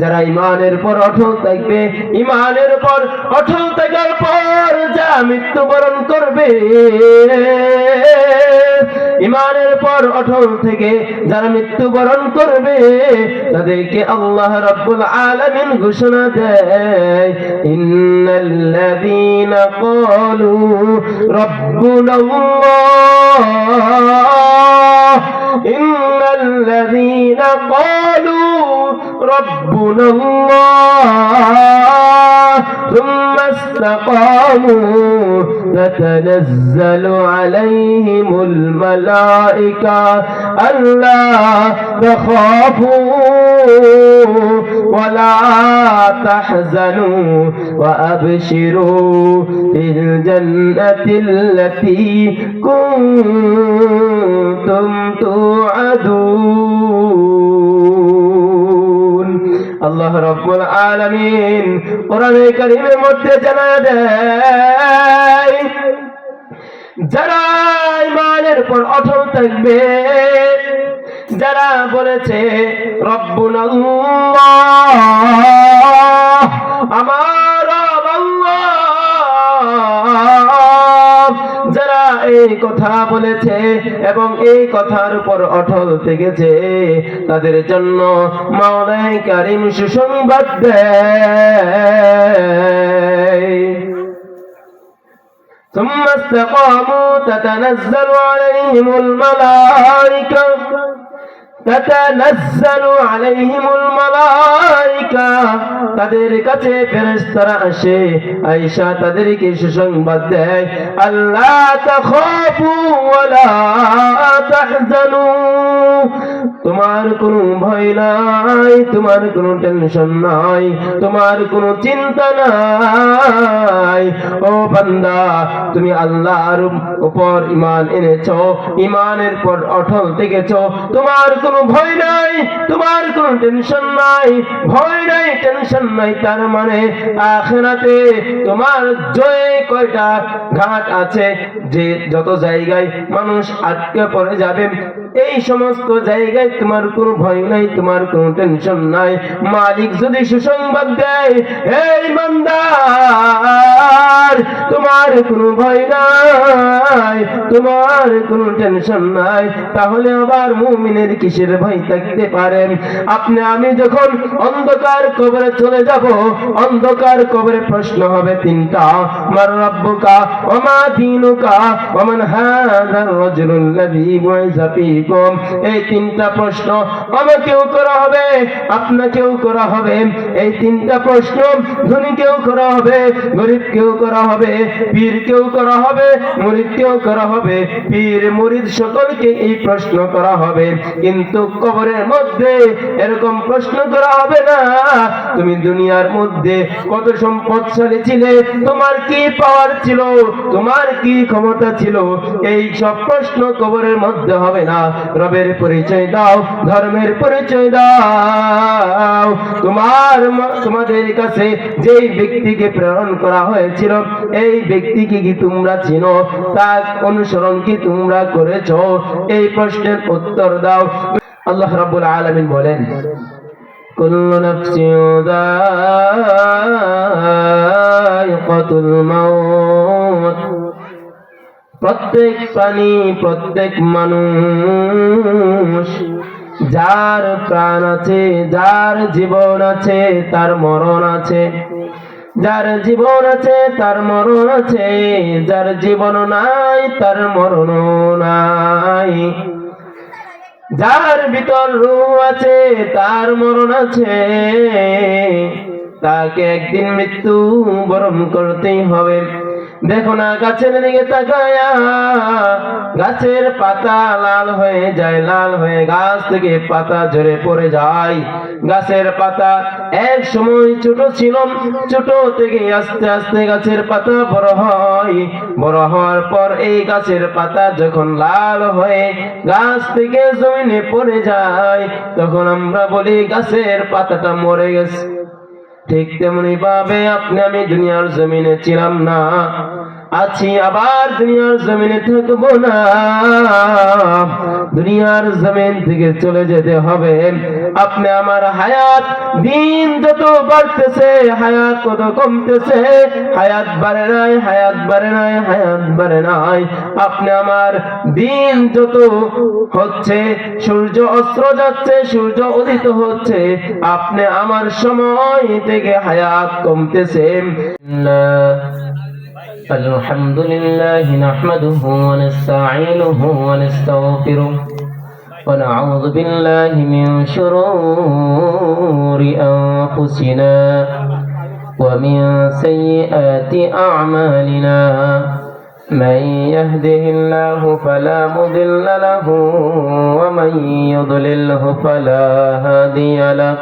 যারা ইমানের পর অটল থাকবে, ইমানের পর অটল থাকার পর যা মৃত্যুবরণ করবে, ইমানের পর অটল থেকে যারা মৃত্যুবরণ করবে তাদেরকে আল্লাহ রাব্বুল আলামিন ঘোষণা দেয়, ইন্নাল্লাযীনা ক্বালু রাব্বুনাল্লাহ, ইন্নাল্লাযীনা ক্বালু রাব্বুনাল্লাহ ثم استقاموا تتنزل عليهم الملائكة ألا تخافوا ولا تحزنوا وأبشروا بالجنة التي كنتم توعدون। আল্লাহ রাব্বুল আলামিন কোরআনে কারীমের মধ্যে জানায় দেয়, যারা ঈমানের উপর অটল থাকবে, যারা বলেছে রব্বুনাল্লাহ, আমার রব আল্লাহ, যারা এই কথা বলেছে এবং এই কথার উপর অটল থেকেছে, তাদের জন্য মাওলাই কারীম সুসংবাদ দেয়। ثم استقاموا تتنزل عليهم الملائكة তাদের কাছে ফেরেশতারা আসে, আয়েশা তাদেরকে সুসংবাদ দেয়, আল্লাহ তাখাফু ওয়ালা তাহজানু, তোমার কোনো ভয় নাই, তোমার কোনো টেনশন নাই, তোমার কোনো চিন্তা নাই। ও বান্দা, তুমি আল্লাহর উপর ঈমান এনেছো, ঈমানের পর অটল থেকেছো, তোমার কোনো ভয় নাই, তোমার কোনো টেনশন নাই, ভয় নাই, টেনশন নাই। তার মানে আখিরাতে তোমার জয়ে কয়টা ঘাট আছে, যে যত জায়গায় মানুষ আটকে পড়ে যাবে, এই সমস্ত জায়গায় তোমার কোনো ভয় নাই, তোমার কোনো টেনশন নাই। মালিক যদি সুসংবাদ দেয়, হে ইমানদার, তোমার কোনো ভয় নাই, তোমার কোনো টেনশন নাই, তাহলে আবার মুমিনের কিসের ভয় থাকতে পারে? আপনি আমি যখন অন্ধকার কবরে চলে যাব, অন্ধকার কবরে প্রশ্ন হবে তিনটা, মার রাব্বুকা ওয়া মা দীনুকা ওয়া মান হাযার রাজুলুল্লাযী বুইসা ফীকুম। এই তিনটা প্রশ্ন আমাকেও করা হবে, আপনাকেও করা হবে। এই তিনটা প্রশ্ন ধনীকেও করা হবে, গরিবকেও করা হবে, পীরকেও করা হবে, মুরিদকেও করা হবে। পীর মুরিদ সকলকে এই প্রশ্ন করা হবে, কিন্তু কবরের মধ্যে এরকম প্রশ্ন করা হবে না, তুমি দুনিয়ার মধ্যে কত সম্পদশালী ছিলে, তোমার কি পাওয়ার ছিল, তোমার কি ক্ষমতা ছিল, এই সব প্রশ্ন কবরের মধ্যে হবে না। রবের পরিচয় দাও, ধর্মের পরিচয় দাও। তোমাদের কাছে যেই ব্যক্তিকে প্রেরণ করা হয়েছিল, এই ব্যক্তিকে কি তোমরা চিনো, তার অনুসরণ কি তোমরা করেছো, এই প্রশ্নের উত্তর দাও। আল্লাহ রাব্বুল আলামিন বলেন, কুল্লু নাফসিন যায়িকাতুল মাউত, প্রত্যেক প্রাণী, প্রত্যেক মানুষ, যার প্রাণ আছে, যার জীবন আছে, তার মরণ আছে। যার জীবন আছে তার মরণ আছে, যার জীবন নাই তার মরণ নাই। যার ভিতর রূহ আছে তার মরণ আছে, তাকে একদিন মৃত্যু বরণ করতেই হবে। দেখো না গাছের দিকে তাকায়া, গাছের পাতা লাল হয়ে যায়, লাল হয়ে গাছ থেকে পাতা ঝরে পড়ে যায়। গাছের পাতা এক সময় ছোট ছিল, ছোট থেকে আস্তে আস্তে গাছের পাতা বড় হয়, বড় হওয়ার পর এই গাছের পাতা যখন লাল হয়ে গাছ থেকে জমিনে পড়ে যায়, তখন আমরা বলি গাছের পাতাটা মরে গেছে। ঠিক তেমনি ভাবে আপনি আমি দুনিয়ার জমিনে ছিলাম না, আছি, আবার দুনিয়ার জমিনে থাকবো না, দুনিয়ার জমিন থেকে চলে যেতে হবে। আপনি আমার হায়াত দিন যত বাড়তেছে হায়াত কত কমতেছে, হায়াত বাড়ে নাই, হায়াত বাড়ে নাই, হায়াত বাড়ে নাই। আপনি আমার দিন যত হচ্ছে, সূর্য অস্ত যাচ্ছে, সূর্য উদিত হচ্ছে, আপনি আমার সময় থেকে হায়াত কমতেছে। الحمد لله نحمده ونستعينه ونستغفره ونعوذ بالله من شرور أنفسنا ومن سيئات أعمالنا، من يهده الله فلا مضل له ومن يضلله فلا هادي له،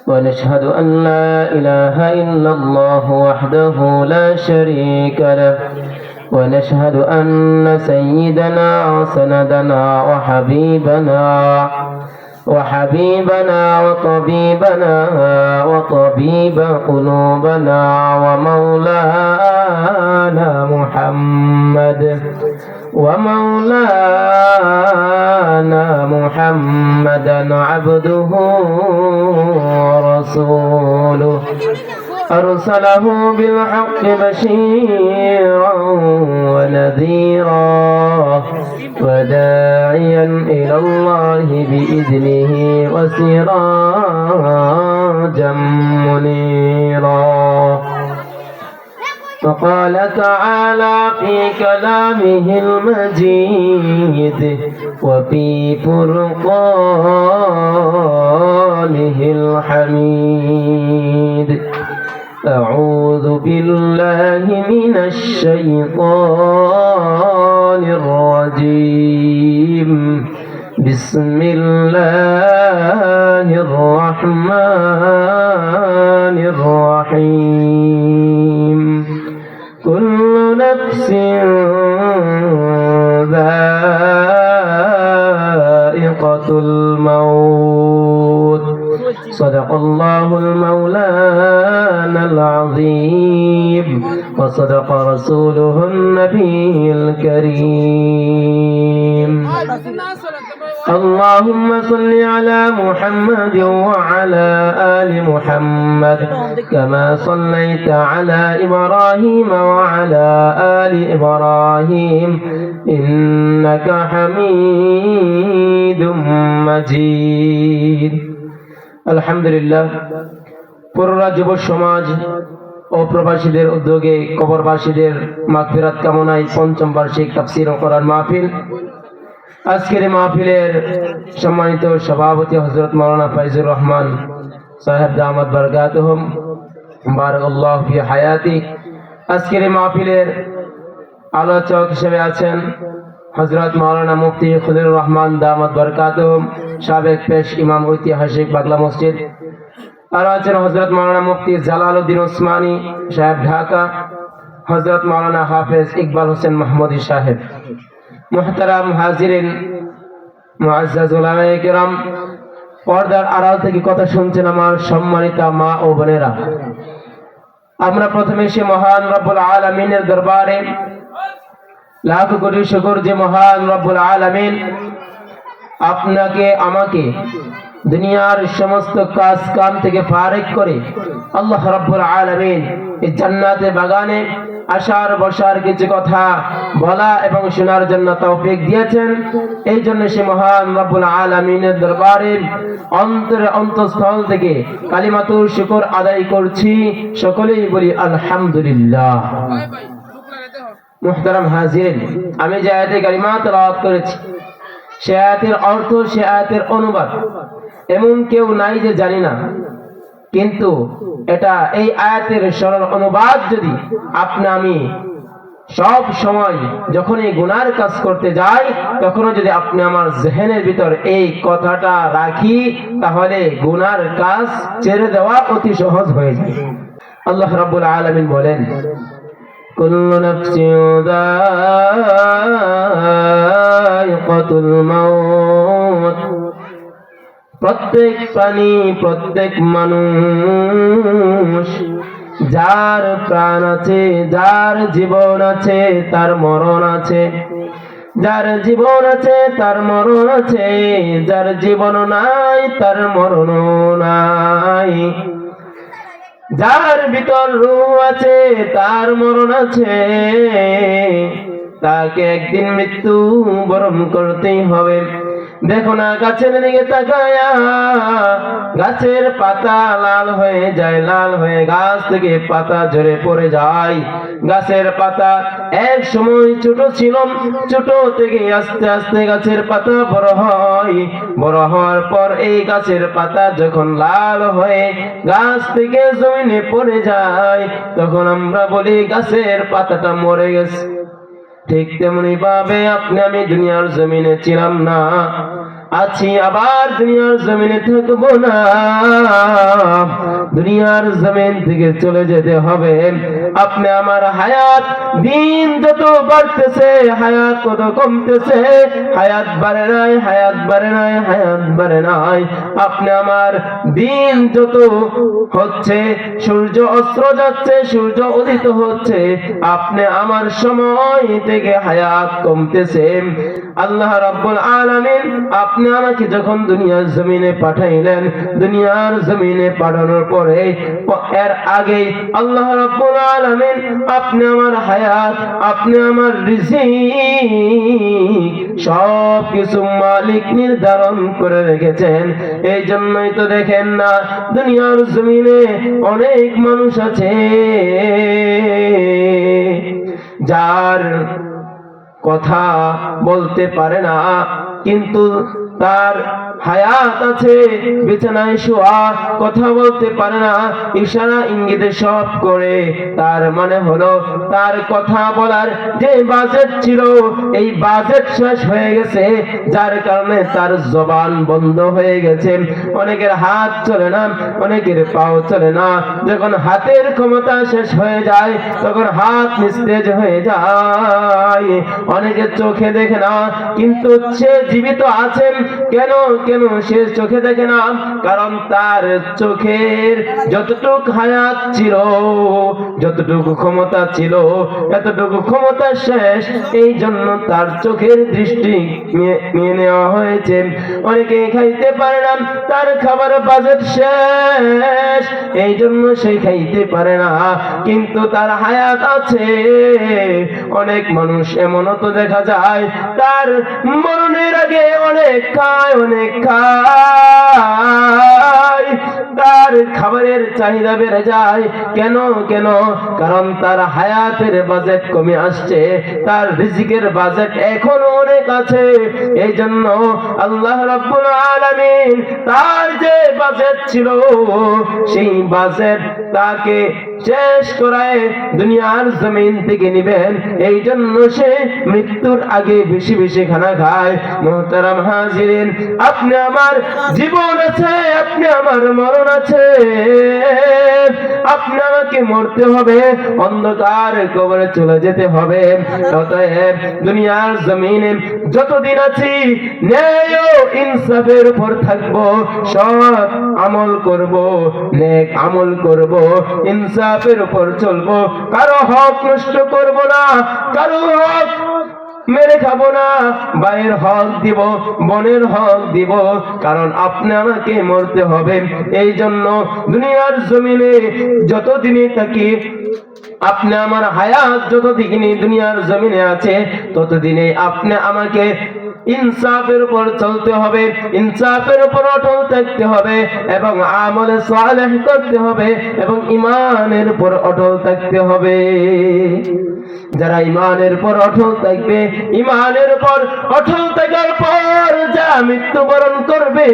ونشهد أن لا إله إلا الله وحده لا شريك له، ونشهد أن سيدنا وسندنا وحبيبنا وطبيبنا وطبيب قلوبنا ومولانا محمدا عبده ورسوله، أرسله بالحق بشيرا ونذيرا وداعيا إلى الله بإذنه وسراجا منيرا. وقال تعالى في كلامه المجيد وفي فرقانه الحميد: أعوذ بالله من الشيطان الرجيم، بسم الله الرحمن الرحيم. كل نفس ذائقة الموت، صدق الله المولانا العظيم وصدق رسوله النبي الكريم. اللهم صل على محمد وعلى آل محمد كما صليت على إبراهيم وعلى آل إبراهيم إنك حميد مجيد. আলহামদুলিল্লাহ, পুরোরা যুব সমাজ ও প্রবাসীদের উদ্যোগে কবরবাসীদের মাগফিরাত কামনায় পঞ্চম বার্ষিক তাফসীর ও কোরআন মাহফিল। আজকের মাহফিলের সম্মানিত সভাপতি হযরত মাওলানা ফাইজুর রহমান সাহেব দামাত বারকাতুহুম বারাকাল্লাহু ফি হায়াতি। আজকের মাহফিলের আলোচক হিসেবে আছেন হযরত মাওলানা মুফতি খুদিরুর রহমান দামাত বারকাতুহুম, সাবেক পেশ ইমাম ঐতিহাসিক বাংলা মসজিদ। আর আছেন হযরত মাওলানা মুফতি জালালউদ্দিন উসমানী সাহেব ঢাকা, হযরত মাওলানা হাফেজ ইকবাল হোসেন মাহমুদী সাহেব। মুহতারাম হাজিরিন, মুআজ্জাজ উলামায়ে কিরাম, পর্দার আড়াল থেকে কথা শুনছেন আমার সম্মানিত মা ও বোনেরা, আমরা প্রথমে সে মহান রব্বুল আলামিনের দরবারে লাখ কোটি শুকর যে মহান রব্বুল আলামিন আপনাকে আমাকে দুনিয়ার সমস্ত কাজ কাম থেকে ফারিগ করে আল্লাহ রাব্বুল আলামিন এই জান্নাতের বাগানে আসার বসার কিছু কথা বলা এবং শোনার জন্য তৌফিক দিয়েছেন। এই জন্য সে মহান রব্বুল আলামিনের দরবারে অন্তরের অন্তঃস্থল থেকে কালিমাতুল শুকর আদায় করছি। সকলেই বলি আলহামদুলিল্লাহ। মুহতারাম হাজিরিন, আমি যে আয়াতে কালিমা তেলাওয়াত করেছি সে আয়াতের অর্থ, সে আয়াতের অনুবাদ এমন কেউ নাই যে জানি না, কিন্তু এটা এই আয়াতের সরল অনুবাদ যদি আপনি আমি সব সময় যখনই গুনার কাজ করতে যাই তখনও যদি আপনি আমার জেহেনের ভিতর এই কথাটা রাখি তাহলে গুনার কাজ ছেড়ে দেওয়া অতি সহজ হয়ে যায়। আল্লাহ রাব্বুল আলামিন বলেন, কুল্লু নাফসিন যায়িকাতুল মাউত, প্রত্যেক প্রাণী, প্রত্যেক মানুষ যার প্রাণ আছে, যার জীবন আছে, তার মরণ আছে। যার জীবন আছে তার মরণ আছে, যার জীবন নাই তার মরণ নাই। যার ভিতর রূহ আছে তার মরণ আছে, তাকে একদিন মৃত্যু বরণ করতেই হবে। দেখো না গাছের দিকে তাকায়া, গাছের পাতা লাল হয়ে যায়, লাল হয়ে গাছ থেকে পাতা ঝরে পড়ে যায়। গাছের পাতা এক সময় ছোট ছিল, ছোট থেকে আস্তে আস্তে গাছের পাতা বড় হয়। বড় হওয়ার পর এই গাছের পাতা যখন লাল হয়ে গাছ থেকে জমিনে পড়ে যায়, তখন আমরা বলি গাছের পাতাটা মরে গেছে। ঠিক তেমনি ভাবে আপনি আমি দুনিয়ার জমিনে ছিলাম না, আছি, আবার দুনিয়ার জমিনে থাকবো না। দুনিয়ার জমিন থেকে চলে যেতে হবে। আপনি আমার হায়াত দিন যত বাড়তেছে হায়াত তত কমতেছে, হায়াত বাড়ে নাই, হায়াত বাড়ে নাই, হায়াত বাড়ে নাই। আপনি আমার দিন যত হচ্ছে, সূর্য অস্ত যাচ্ছে, সূর্য উদিত হচ্ছে, আপনি আমার সময় থেকে হায়াত কমতেছে। আল্লাহ রাব্বুল আলামিন আপনি আমাকে যখন দুনিয়ার জমিনে পাঠাইলেন, দুনিয়ার জমিনে পাঠানোর পরে এর আগে আল্লাহ রাব্বুল আলামিন আপনি আমার হায়াত, আপনি আমার রিজিক সব কিছু মালিক নির্ধারণ করে রেখেছেন। এই জন্যই তো দেখেন না দুনিয়ার জমিনে অনেক মানুষ আছে যার কথা বলতে পারে না, কিন্তু তার হায়াত আছে, বিছানায় শোয়া, কথা বলতে পারে না, ইশারা ইঙ্গিতে সব করে। তার মানে হলো তার কথা বলার যে বাজেট ছিল, এই বাজেট শেষ হয়ে গেছে, যার কারণে তার জবান বন্ধ হয়ে গেছে। অনেকের হাত চলে না, অনেকের পাও চলে না। যখন হাতের ক্ষমতা শেষ হয়ে যায় তখন হাত নিস্তেজ হয়ে যায়। অনেকের চোখে দেখে না, কিন্তু সে জীবিত আছেন। কেন কেন সে চোখে দেখে না? কারণ তার চোখের যতটুকু হায়াত ছিল, যতটুকু ক্ষমতা ছিল, এতটুকু ক্ষমতা শেষ। এই জন্য তার চোখের দৃষ্টি নিয়ে নেওয়া হয়েছে। অনেকে খাইতে পারে না, তার খাবার বাজেট শেষ, এই জন্য সে খাইতে পারে না, কিন্তু তার হায়াত আছে। অনেক মানুষ এমনও তো দেখা যায় তার মরণের আগে অনেক খায়, অনেক খায়, তার খাবারের চাহিদা বেড়ে যায়। কেন কেন? কারণ তার হায়াতের বাজেট কমে আসছে, তার রিজিকের বাজেট এখনো অনেক আছে। এই জন্য আল্লাহ রাব্বুল আলামিন তার যে বাজেট ছিল সেই বাজেট তাকে শেষ করায় দুনিয়ার জমিন থেকে নিবেন। এই জন্য সে মৃত্যুর আগে বেশি বেশি খানা খায়। মুহতারাম হাজিরিন, আপনি আমার জীবন আছে, আপনি আমার মরণ আছে। আপনি আমাকে মরতে হবে, অন্ধকার কবরে চলে যেতে হবে। অতএব দুনিয়ার জমিনে যতদিন আছি ন্যায় ও ইনসাফের উপর থাকবো, সৎ আমল করব, নেক আমল করব, ইনসাফের উপর চলবো, কারো হক নষ্ট করব না, কারো হক মেরে খাবো না, ভাইয়ের হক দিব, বোনের হক দিব। কারণ আপনি আমাকে মরতে হবে। এই জন্য দুনিয়ার জমিনে যতদিনই থাকি, আপনি আমার হায়াত যতদিনই দুনিয়ার জমিনে আছে ততদিনে আপনি আমাকে ইনসাফের উপর চলতে হবে, ইনসাফের উপর অটল থাকতে হবে, এবং আমলে সালেহ করতে হবে, এবং ঈমানের উপর অটল থাকতে হবে। যারা ঈমানের উপর অটল থাকবে, ঈমানের উপর অটল থাকার পর যা মৃত্যুবরণ করবে,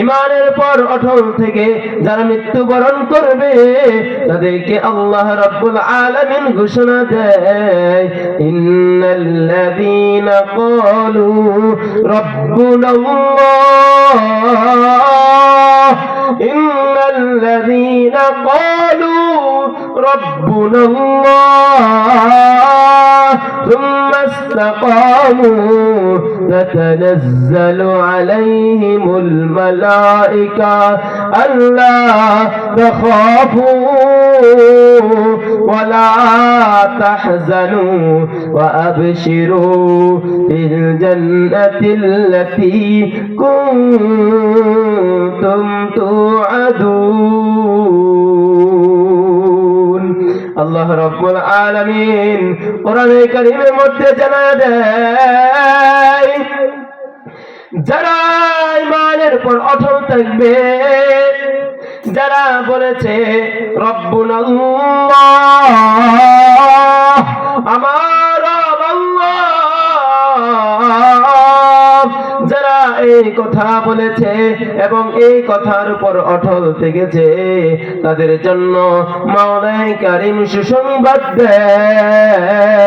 ঈমানের উপর অটল থেকে যারা মৃত্যুবরণ করবে তাদেরকে আল্লাহ রাব্বুল আলামিন ঘোষণা দেয়, ইন্নাল্লাযীনা ক্বালু রাব্বুনাল্লাহ, ইন্নাল্লাযীনা ক্বালু রাব্বুনাল্লাহ সুম্মা ইসতাকামু تتنزل عليهم الملائكة ألا تخافوا ولا تحزنوا وأبشروا بالجنة التي كنتم توعدون আল্লাহ রাব্বুল আলামিন কোরআনে কারীমের মধ্যে জানায় দেয় যারা ঈমানের উপর অটল থাকবে, যারা বলেছে রব্বুনাল্লাহ, আমার রব আল্লাহ, যারা এই কথা বলেছে এবং এই কথার উপর অটল থেকেছে, তাদের জন্য মাওলানা কারীম সুসংবাদ দেয়।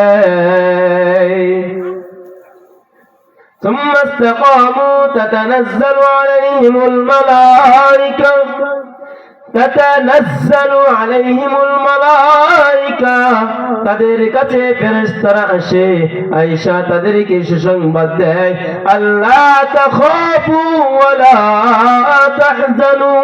ثم استقاموا تتنزل عليهم الملائكة তাদের কাছে ফেরেশতারা আসে, আয়েশা তাদেরকে সুসংবাদ দেয়, আল্লাহ তাখাফু ওয়ালা তাহজানু,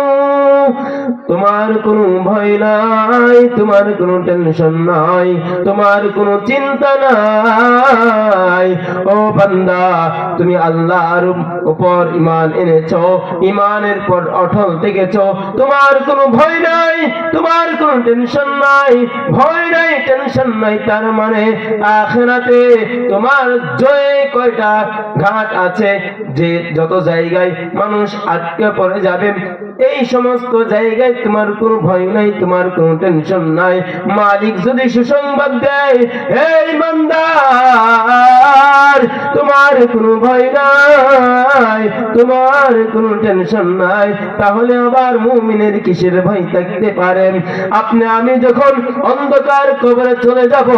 তোমার কোনো ভয় নাই, তোমার কোনো টেনশন নাই, তোমার কোনো চিন্তা নাই। ও বান্দা, তুমি আল্লাহর উপর ঈমান এনেছো, ঈমানের পর অটল থেকেছো, তোমার কোনো ভয় নাই, তোমার কোনো টেনশন নাই, ভয় নাই, টেনশন নাই। তার মানে আখিরাতে তোমার জয় কয়টা ঘাট আছে, যে যত জায়গায় মানুষ আটকে পড়ে যাবে, এই সমস্ত জায়গায় তোমার কোনো ভয় নাই, তোমার কোনো টেনশন নাই। মালিক যদি সুসংবাদ দেয়, এই ইমানদার, তোমার কোনো ভয় নাই, তোমার কোনো টেনশন নাই, তাহলে আবার মুমিনের কিসের ভয় থাকতে পারেন? আপনি আমি যখন অন্ধকার কবরে চলে যাব,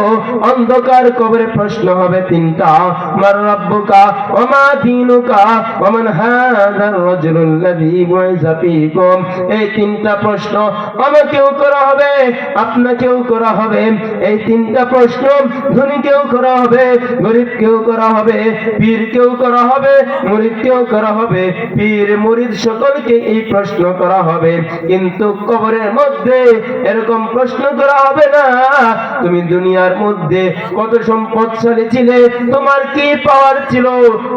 অন্ধকার কবরে প্রশ্ন হবে তিনটা, মার রাব্বুকা ওয়া মা দীনুকা ওয়া মান হাযার রাজুলুল্লাযী বুইসা ফীকুম। এই তিনটা প্রশ্ন আমাকেও করা হবে, আপনাকেও করা হবে। এই তিনটা প্রশ্ন ধনীকেও করা হবে, গরিবকেও করা হবে, পীরকেও করা হবে, মুরিদকেও করা হবে। পীর মুরিদ সকলকে এই প্রশ্ন করা হবে, কিন্তু কবরের মধ্যে এরকম প্রশ্ন করা হবে না তুমি দুনিয়ার মধ্যে কত সম্পদশালী ছিলে, তোমার কি পাওয়ার ছিল,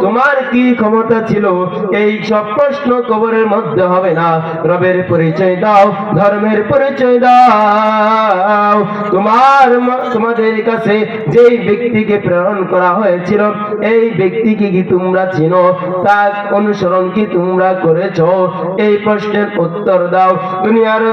তোমার কি ক্ষমতা ছিল, এই সব প্রশ্ন কবরের মধ্যে হবে না। রবের পরিচয় দাও, ধর্মের পরিচয় দাও। তোমাদের কাছে যেই ব্যক্তিকে প্রেরণ করা হয়েছিল, এই ব্যক্তিকে কি তোমরা চিনো, তার অনুসরণ কি তোমরা করেছো? এই প্রশ্নের উত্তর দাও। দুনিয়ার